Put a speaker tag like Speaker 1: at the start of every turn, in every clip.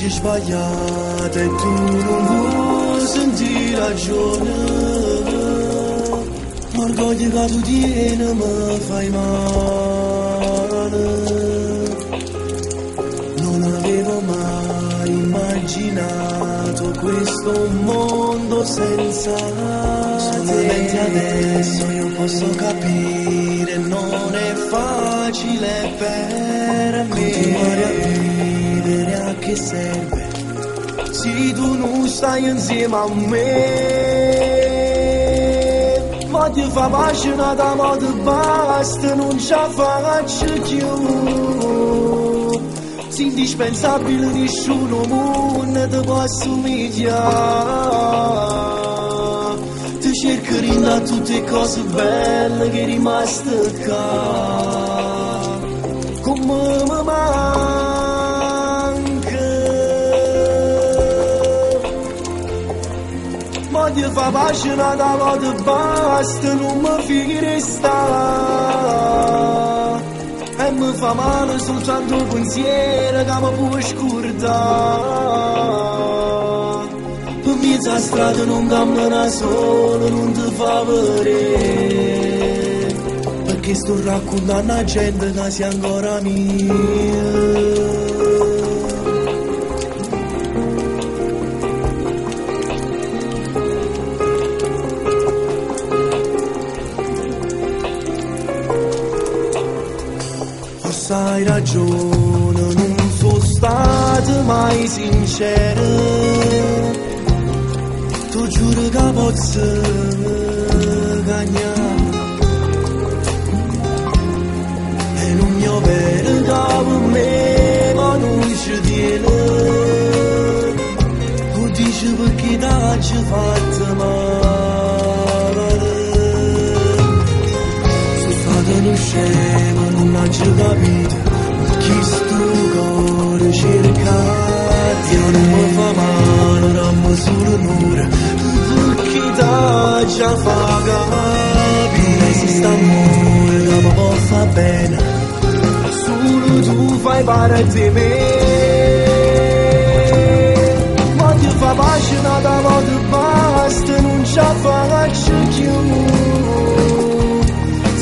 Speaker 1: leggi sbagliate e tu non vuoi sentire ragione. L'orgoglio che tu tieni mi fai male. Non avevo mai immaginato questo mondo senza solamente adesso io posso capire, non è facile per me continuare a vivere, a che serve se tu non stai insieme a me. Ma ti fa pace da modo basta, non ci faccio più. Sei indispensabile, nessuno mondo ti può assomigliare. Ti cerco da tutte cose belle che è rimaste qua. Come mi manca. Ma ti fa pace da modo basta, non mi fai restare. E mi fa male soltanto il pensiero che mi può scordare. Per mezza strada non cammina solo, non ti fa vedere, perché sto raccontando a gente che sia ancora mia. Hai ragione, non sono stato mai sincero. Tu giuro che posso cagnare e non mi ho vero per me, ma non ci tiene. Tu dici perché t'hai fatto male. Sono stato uno scemo, non ho capito chi sto cuore cercati. Io non mi fa male, non mi solo onore, perché t'ha già fatto capire. Esiste amore che mi può fare bene, solo tu fai parte di me. Ma ti fa pace da volta basta, non ci faccio più.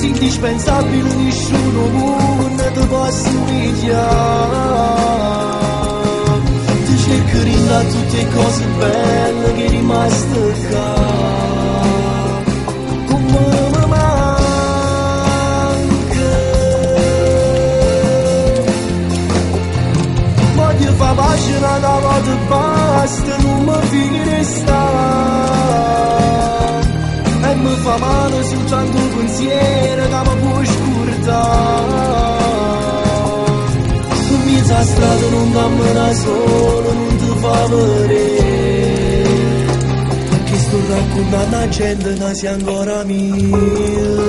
Speaker 1: Indispensabile, nessuno mondo ti può assomigliare. Ti cerco da tutte cose belle che è rimaste qua. Come mi manca. Ma ti fa pace da volta basta, non mi fai restare. E mi fa male soltanto il pensiero che mi può scordare. In mezzo a strada non cammina solo, non ti fa vedere, perché sto raccontando a gente che sia ancora mia.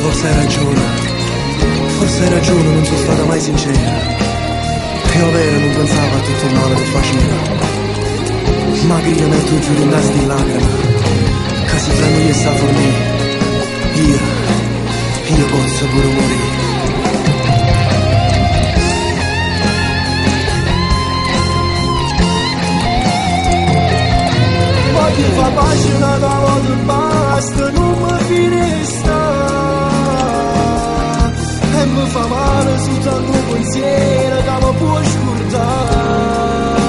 Speaker 1: Forse hai ragione, non sono stata mai sincera. Più vero non pensavo a tutto il male che faceva. Ma che io metto giù in nas di lacrime, che se tra noi sta a fornire, io posso pure morire. Ma ti fa pace una volta basta, non mi finisca. E mi fa male soltanto un pensiero che mi può scordare.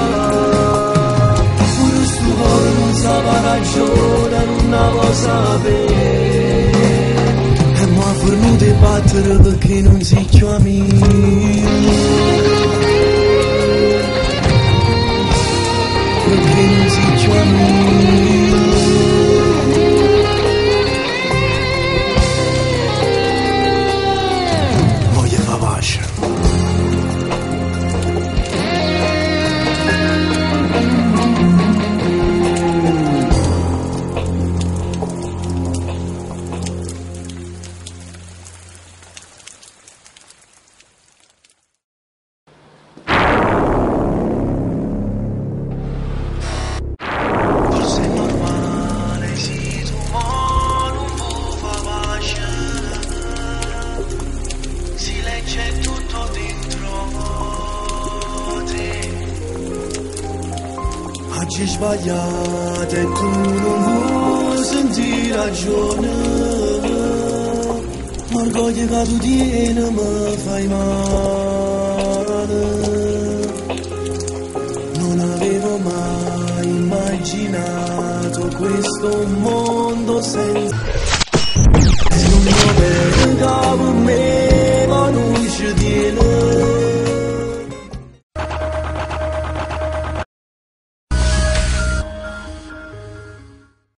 Speaker 1: Pure sto cuore non sa la ragione, non la può sapere. E mi ha fornuto di battere perché non si più amico. Perché non si più amico. leggi sbagliate e tu non vuoi sentire ragione. L'orgoglio che tu tieni mi fai male. Non avevo mai immaginato questo mondo senza